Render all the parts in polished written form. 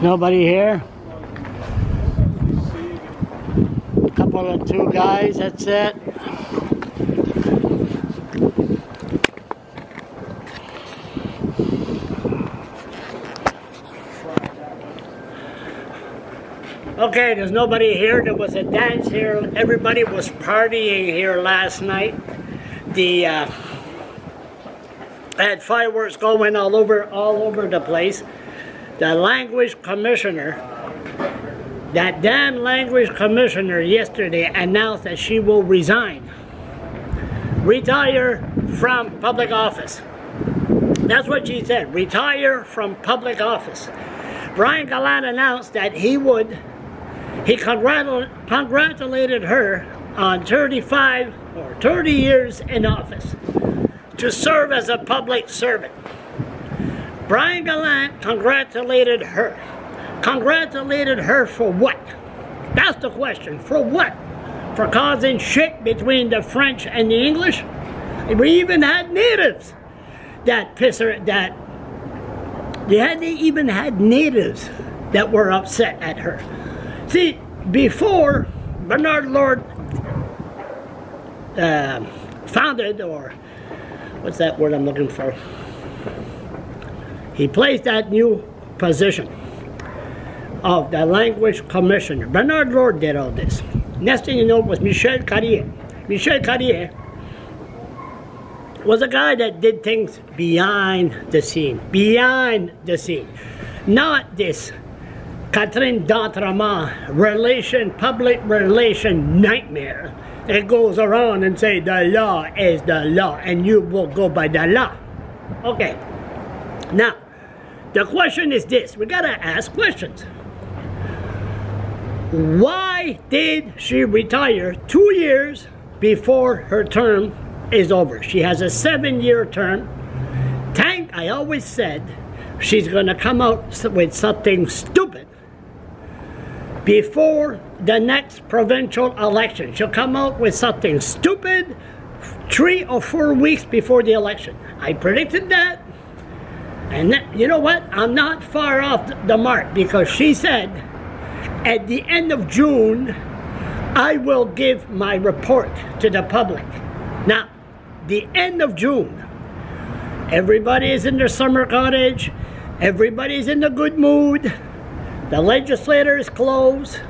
Nobody here. A couple of two guys, that's it. Okay, there's nobody here. There was a dance here. Everybody was partying here last night. I had fireworks going all over the place. The language commissioner, that damn language commissioner yesterday announced that she will resign. Retire from public office. That's what she said, retire from public office. Brian Gallant announced that he congratulated her on 35 or 30 years in office to serve as a public servant. Brian Gallant congratulated her. Congratulated her for what? That's the question. For what? For causing shit between the French and the English? We even had natives that they even had natives that were upset at her. See, before Bernard Lord founded, or what's that word I'm looking for? He placed that new position of the language commissioner. Bernard Lord did all this. Next thing you know was Michel Carrier. Michel Carrier was a guy that did things behind the scene. Behind the scene. Not this Katherine public relation nightmare that goes around and say the law is the law and you will go by the law. Okay. Now, the question is this. We gotta ask questions. Why did she retire 2 years before her term is over? She has a 7-year term. I always said she's gonna come out with something stupid before the next provincial election. She'll come out with something stupid 3 or 4 weeks before the election. I predicted that. And you know what? I'm not far off the mark, because she said at the end of June, I will give my report to the public. Now, the end of June, everybody is in their summer cottage, everybody's in a good mood, the legislature is closed,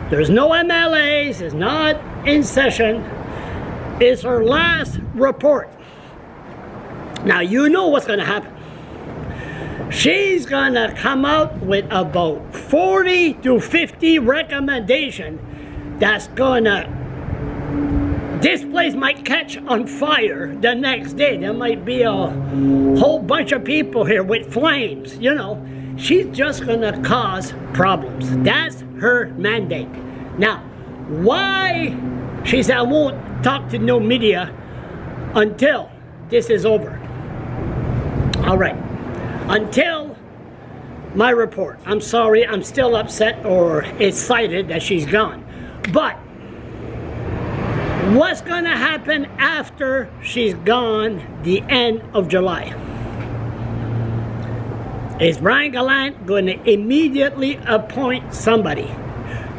there's no MLAs, it's not in session, it's her last report. Now, you know what's going to happen. She's gonna come out with about 40 to 50 recommendations that's gonna, this place might catch on fire the next day. There might be a whole bunch of people here with flames, you know. She's just gonna cause problems. That's her mandate. Now, why she said I won't talk to no media until this is over. All right. Until my report. I'm sorry, I'm still upset or excited that she's gone. But what's gonna happen after she's gone the end of July? Is Brian Gallant going to immediately appoint somebody?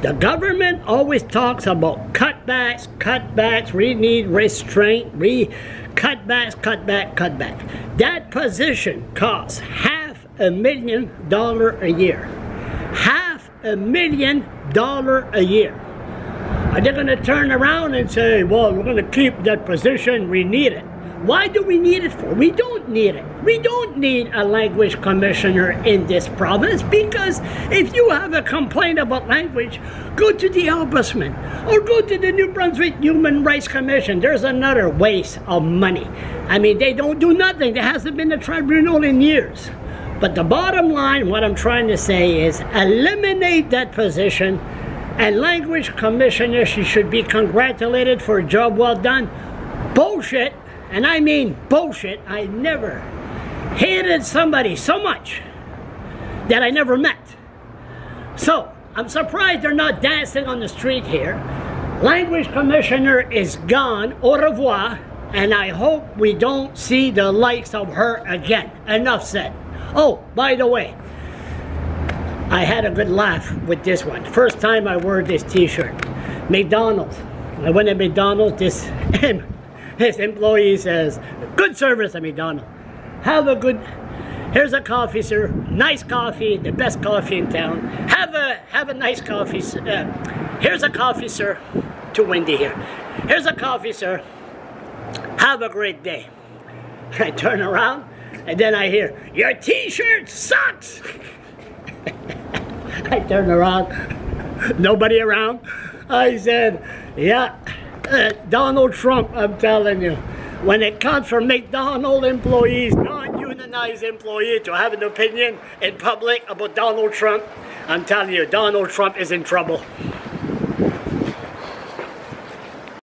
The government always talks about cutbacks, we need restraint, cutback. That position costs $500,000 a year. $500,000 a year. Are they going to turn around and say, well, we're going to keep that position, we need it? Why do we need it for? We don't need it. We don't need a language commissioner in this province, because if you have a complaint about language, go to the ombudsman or go to the New Brunswick Human Rights Commission. There's another waste of money. I mean, they don't do nothing. There hasn't been a tribunal in years. But the bottom line, what I'm trying to say is eliminate that position, and language commissioner, she should be congratulated for a job well done. Bullshit. And I mean bullshit. I never hated somebody so much that I never met. So, I'm surprised they're not dancing on the street here. Language commissioner is gone. Au revoir. And I hope we don't see the likes of her again. Enough said. Oh, by the way, I had a good laugh with this one. First time I wore this t-shirt. McDonald's. I went to McDonald's, this employee says, good service at McDonald's. Have a good, here's a coffee, sir. Nice coffee, the best coffee in town. Have a nice coffee, here's a coffee, sir. Too windy here. Here's a coffee, sir. Have a great day. I turn around, and then I hear, your t-shirt sucks! I turn around, nobody around. I said, yeah, Donald Trump, I'm telling you. When it comes from McDonald's employees, non-unionized employees, to have an opinion in public about Donald Trump, I'm telling you, Donald Trump is in trouble.